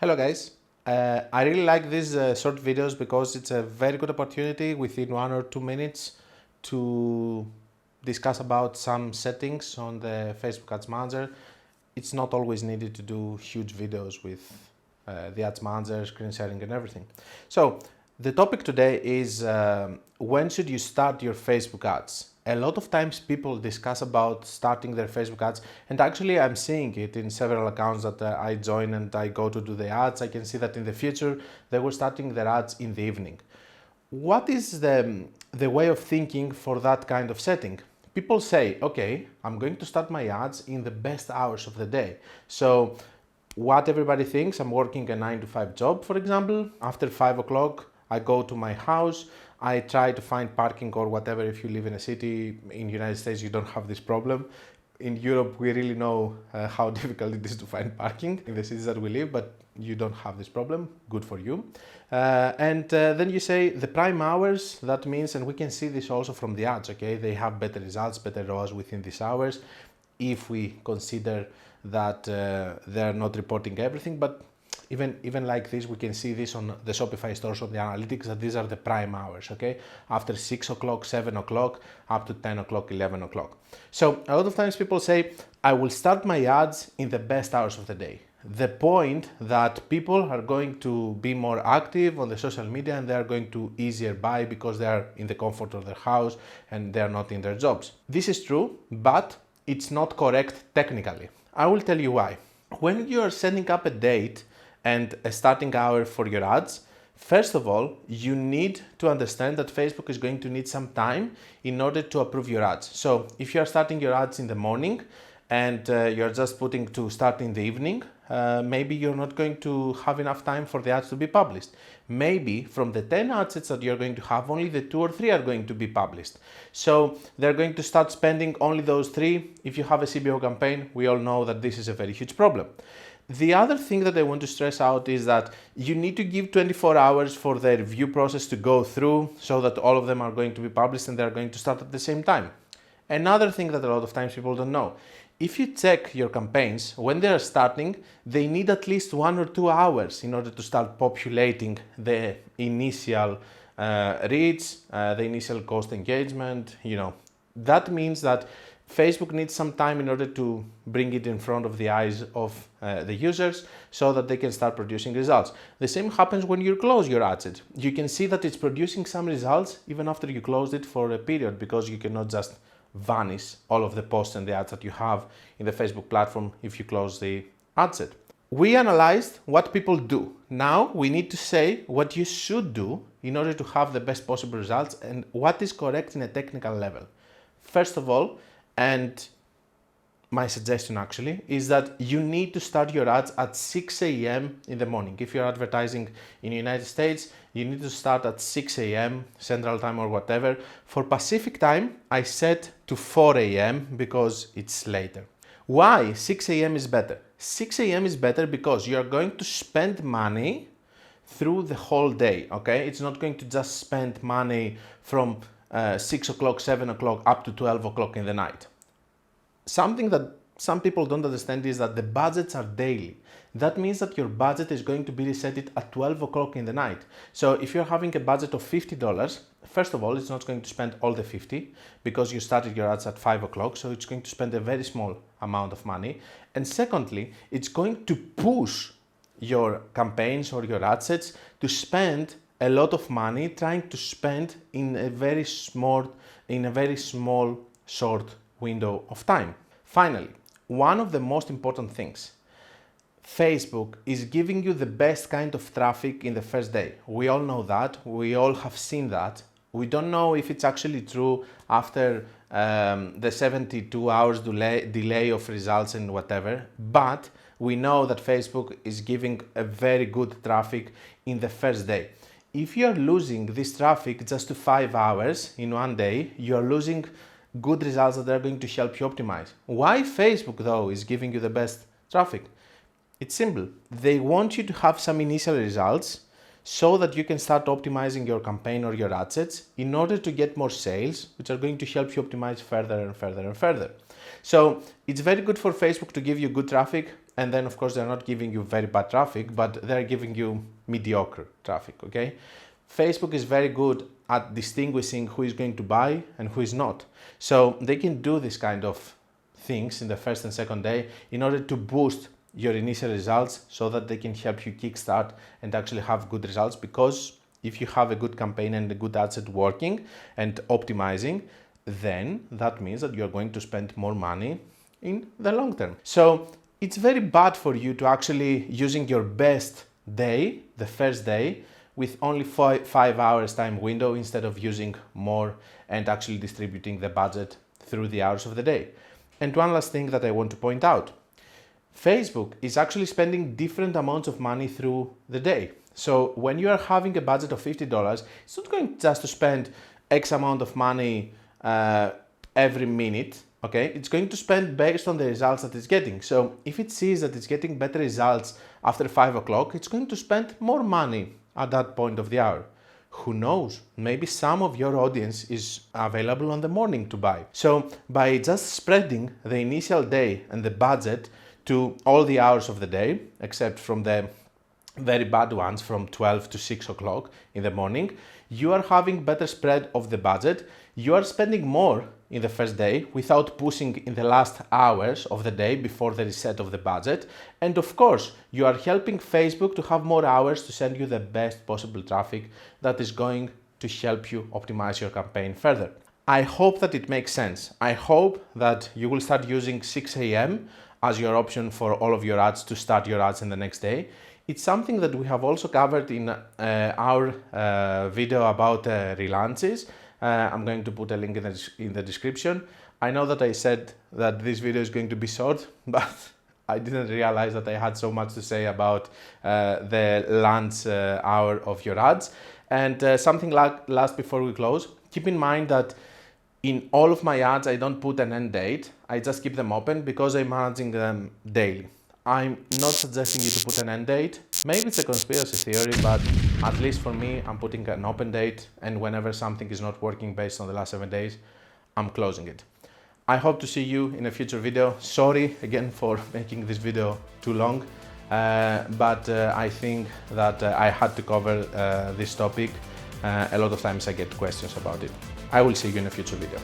Hello guys, I really like these short videos because it's a very good opportunity within 1 or 2 minutes to discuss about some settings on the Facebook Ads Manager. It's not always needed to do huge videos with the Ads Manager, screen sharing and everything. So the topic today is when should you start your Facebook ads? A lot of times people discuss about starting their Facebook ads, and actually I'm seeing it in several accounts that I join and I go to do the ads. I can see that in the future they were starting their ads in the evening. What is the way of thinking for that kind of setting? People say, okay, I'm going to start my ads in the best hours of the day. So what everybody thinks, I'm working a 9 to 5 job, for example. After 5 o'clock, I go to my house, I try to find parking or whatever. If you live in a city, in the United States, you don't have this problem. In Europe, we really know how difficult it is to find parking in the cities that we live, but you don't have this problem. Good for you. Then you say the prime hours, that means, and we can see this also from the ads, okay? They have better results, better ROAS within these hours. If we consider that they're not reporting everything, but even like this, we can see this on the Shopify stores on the analytics that these are the prime hours, okay? After 6 o'clock, 7 o'clock, up to 10 o'clock, 11 o'clock. So a lot of times people say, I will start my ads in the best hours of the day. The point that people are going to be more active on the social media and they are going to easier buy because they are in the comfort of their house and they are not in their jobs. This is true, but it's not correct technically. I will tell you why. When you are setting up a date and a starting hour for your ads, first of all, you need to understand that Facebook is going to need some time in order to approve your ads. So if you are starting your ads in the morning and you're just putting to start in the evening, maybe you're not going to have enough time for the ads to be published. Maybe from the 10 ad sets that you're going to have, only the 2 or 3 are going to be published. So they're going to start spending only those 3. If you have a CBO campaign, we all know that this is a very huge problem. The other thing that I want to stress out is that you need to give 24 hours for the review process to go through so that all of them are going to be published and they're going to start at the same time. Another thing that a lot of times people don't know, if you check your campaigns, when they are starting, they need at least 1 or 2 hours in order to start populating the initial reach, the initial cost engagement, That means that Facebook needs some time in order to bring it in front of the eyes of the users so that they can start producing results. The same happens when you close your ad set. You can see that it's producing some results even after you closed it for a period because you cannot just vanish all of the posts and the ads that you have in the Facebook platform if you close the ad set. We analyzed what people do. Now we need to say what you should do in order to have the best possible results and what is correct in a technical level. First of all, and my suggestion actually is that you need to start your ads at 6 a.m. in the morning. If you're advertising in the United States, you need to start at 6 a.m. Central Time or whatever. For Pacific Time, I set to 4 a.m. because it's later. Why 6 a.m. is better? 6 a.m. is better because you're going to spend money through the whole day, okay? It's not going to just spend money from 6 o'clock, 7 o'clock up to 12 o'clock in the night. Something that some people don't understand is that the budgets are daily. That means that your budget is going to be reset at 12 o'clock in the night. So if you're having a budget of $50, first of all, it's not going to spend all the 50 because you started your ads at 5 o'clock. So it's going to spend a very small amount of money. And secondly, it's going to push your campaigns or your ad sets to spend a lot of money trying to spend in a very small, short window of time. Finally, one of the most important things, Facebook is giving you the best kind of traffic in the first day. We all know that, we all have seen that. We don't know if it's actually true after the 72 hours delay of results and whatever, but we know that Facebook is giving a very good traffic in the first day. If you are losing this traffic just to 5 hours in one day, you are losing good results that are going to help you optimize. Why Facebook though is giving you the best traffic? It's simple. They want you to have some initial results so that you can start optimizing your campaign or your ad sets in order to get more sales, which are going to help you optimize further and further and further. So it's very good for Facebook to give you good traffic and then of course they're not giving you very bad traffic, but they're giving you mediocre traffic, okay? Facebook is very good at distinguishing who is going to buy and who is not. So they can do this kind of things in the first and second day in order to boost your initial results so that they can help you kickstart and actually have good results, because if you have a good campaign and a good ad set working and optimizing, then that means that you're going to spend more money in the long term. So it's very bad for you to actually using your best day, the first day, with only 5 hours time window instead of using more and actually distributing the budget through the hours of the day. And one last thing that I want to point out. Facebook is actually spending different amounts of money through the day. So when you are having a budget of $50, it's not going just to spend X amount of money every minute, okay? It's going to spend based on the results that it's getting. So if it sees that it's getting better results after 5 o'clock, it's going to spend more money at that point of the hour. Who knows? Maybe some of your audience is available on the morning to buy. So by just spreading the initial day and the budget to all the hours of the day, except from the very bad ones from 12 to 6 o'clock in the morning, you are having better spread of the budget. You are spending more in the first day without pushing in the last hours of the day before the reset of the budget. And of course, you are helping Facebook to have more hours to send you the best possible traffic that is going to help you optimize your campaign further. I hope that it makes sense. I hope that you will start using 6 a.m. as your option for all of your ads to start your ads in the next day. It's something that we have also covered in our video about relaunches. I'm going to put a link in the description. I know that I said that this video is going to be short, but I didn't realize that I had so much to say about the launch hour of your ads. And something like last before we close, keep in mind that in all of my ads, I don't put an end date. I just keep them open because I'm managing them daily. I'm not suggesting you to put an end date. Maybe it's a conspiracy theory, but at least for me, I'm putting an open date, and whenever something is not working based on the last 7 days, I'm closing it. I hope to see you in a future video. Sorry again for making this video too long, but I think that I had to cover this topic. A lot of times I get questions about it. I will see you in a future video.